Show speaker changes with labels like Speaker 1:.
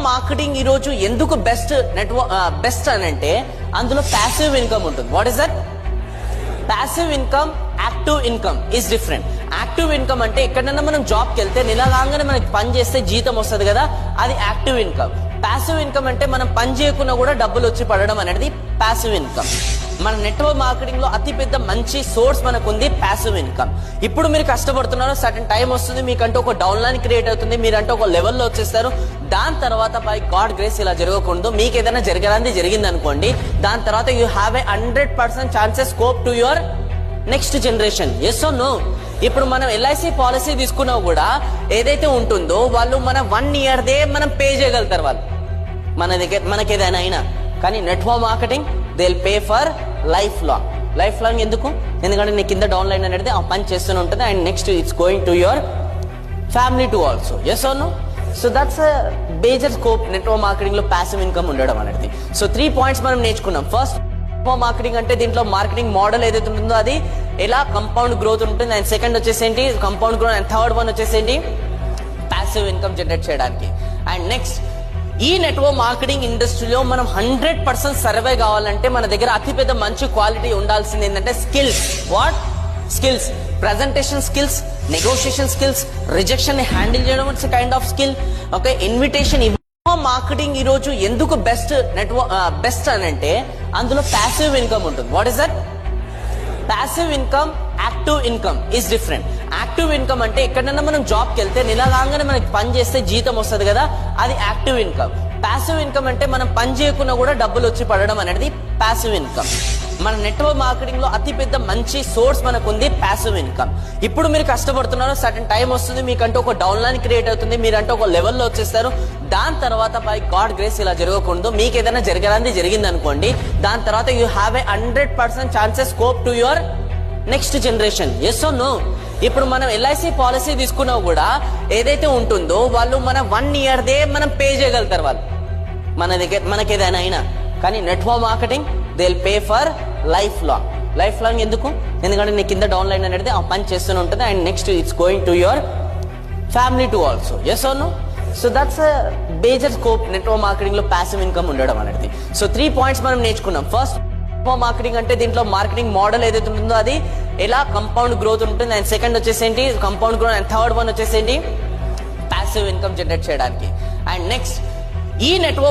Speaker 1: Marketing ఈ రోజు ఎందుకు బెస్ట్ అని అంటే అందులో ప్యాసివ్ ఇన్కమ్ ఉంటుంది. What is that? Passive income, active income is different. Active income అంటే ఎక్కడైనా మనం జాబ్కి వెళ్తే నెలగానే మనకి పని చేస్తే జీతం వస్తుంది కదా, అది యాక్టివ్ ఇన్కమ్. ప్యాసివ్ ఇన్కమ్ అంటే మనం పని చేయకుండా కూడా డబ్బులు వచ్చి పడడం అనేది ప్యాసివ్ ఇన్కమ్. మన నెట్వర్క్ మార్కెటింగ్ లో అతి పెద్ద మంచి సోర్స్ మనకు ఉంది ప్యాసివ్ ఇన్కమ్. ఇప్పుడు మీరు కష్టపడుతున్నారు, సర్టన్ టైం వస్తుంది, మీకంటూ ఒక డౌన్ లైన్ క్రియేట్ అవుతుంది, మీరంటూ ఒక లెవెల్లో వచ్చేస్తారు. దాని తర్వాత బై గాడ్ గ్రేస్ ఇలా జరగకూడదు, మీకు ఏదైనా జరిగింది అనుకోండి, దాని తర్వాత you have a 100% chances scope to your next generation. Yes or no? ఇప్పుడు మనం ఎల్ఐసి పాలసీ తీసుకున్నా కూడా ఏదైతే ఉంటుందో వాళ్ళు మన 1 year మనం పే చేయగలుగుతారు వాళ్ళు మనకి ఏదైనా అయినా. కానీ network marketing they will pay for life long. ఎందుకు? ఎందుకంటే నీ కింద డౌన్ లైన్ అనేది ఆ పని చేస్తూనే ఉంటుంది, and next it's going to your family too also. Yes or no? So that's major scope network marketing లో ప్యాసివ్ ఇన్కమ్ ఉండడం అనేది. సో 3 points మనం నేర్చుకున్నాం. ఫస్ట్, మార్కెటింగ్ అంటే దీంట్లో మార్కెటింగ్ మోడల్ ఏదైతే ఉంటుందో అది ఎలా కంపౌండ్ గ్రోత్ ఉంటుంది, అండ్ సెకండ్ వచ్చేసేంటి compound growth, and third one వచ్చేసేంటి ప్యాసివ్ ఇన్కమ్ జనరేట్ చేయడానికి. అండ్ నెక్స్ట్, ఈ నెట్వర్క్ మార్కెటింగ్ ఇండస్ట్రీలో మనం 100% సర్వే కావాలంటే మన దగ్గర అతిపెద్ద మంచి క్వాలిటీ ఉండాల్సింది ఏంటంటే skills. What skills? Presentation skills, negotiation skills, rejection ని హ్యాండిల్ చేయడం it's kind of skill. Okay, invitation. Marketing ఈ రోజు ఎందుకు బెస్ట్ అని అంటే అందులో ప్యాసివ్ ఇన్కమ్ ఉంటుంది. What is that? Passive income, active income is different. Active income అంటే ఎక్కడైనా మనం జాబ్కి వెళ్తే నెలగానే మనకి పని చేస్తే జీతం వస్తుంది కదా, అది యాక్టివ్ ఇన్కమ్. ప్యాసివ్ ఇన్కమ్ అంటే మనం పని చేయకుండా కూడా డబ్బులు వచ్చి పడడం అనేది ప్యాసివ్ ఇన్కమ్. మన నెట్వర్క్ మార్కెటింగ్ లో అతి పెద్ద మంచి సోర్స్ మనకు ఉంది ప్యాసివ్ ఇన్కమ్. ఇప్పుడు మీరు కష్టపడుతున్నారు, సర్టన్ టైం వస్తుంది, మీకంటూ ఒక డౌన్ లైన్ క్రియేట్ అవుతుంది, మీరంటూ ఒక లెవెల్లో వచ్చేస్తారు. దాని తర్వాత బై గాడ్ గ్రేస్ ఇలా జరగకూడదు, మీకు ఏదైనా జరిగింది అనుకోండి, దాని తర్వాత you have a 100% chances scope to your next generation. Yes or no? ఇప్పుడు మనం ఎల్ఐసి పాలసీ తీసుకున్నా కూడా ఏదైతే ఉంటుందో వాళ్ళు మన 1 year మనం పే చేయగలుగుతారు వాళ్ళు మనకి ఏదైనా అయినా. కానీ network marketing they will pay for life long. ఎందుకు? ఎందుకంటే నీ కింద డౌన్ లైన్ అనేది ఆ పని చేస్తూనే ఉంటుంది, and next it's going to your family too also. Yes or no? So that's major scope network marketing లో ప్యాసివ్ ఇన్కమ్ ఉండడం అనేది. సో 3 points మనం నేర్చుకున్నాం. ఫస్ట్, మార్కెటింగ్ అంటే దీంట్లో మార్కెటింగ్ మోడల్ ఏదైతే ఉంటుందో అది ఎలా కంపౌండ్ గ్రోత్ ఉంటుంది, అండ్ సెకండ్ వచ్చేసేంటి compound growth, and third one వచ్చేసేంటి ప్యాసివ్ ఇన్కమ్ జనరేట్ చేయడానికి. అండ్ నెక్స్ట్, ఈ నెట్వర్క్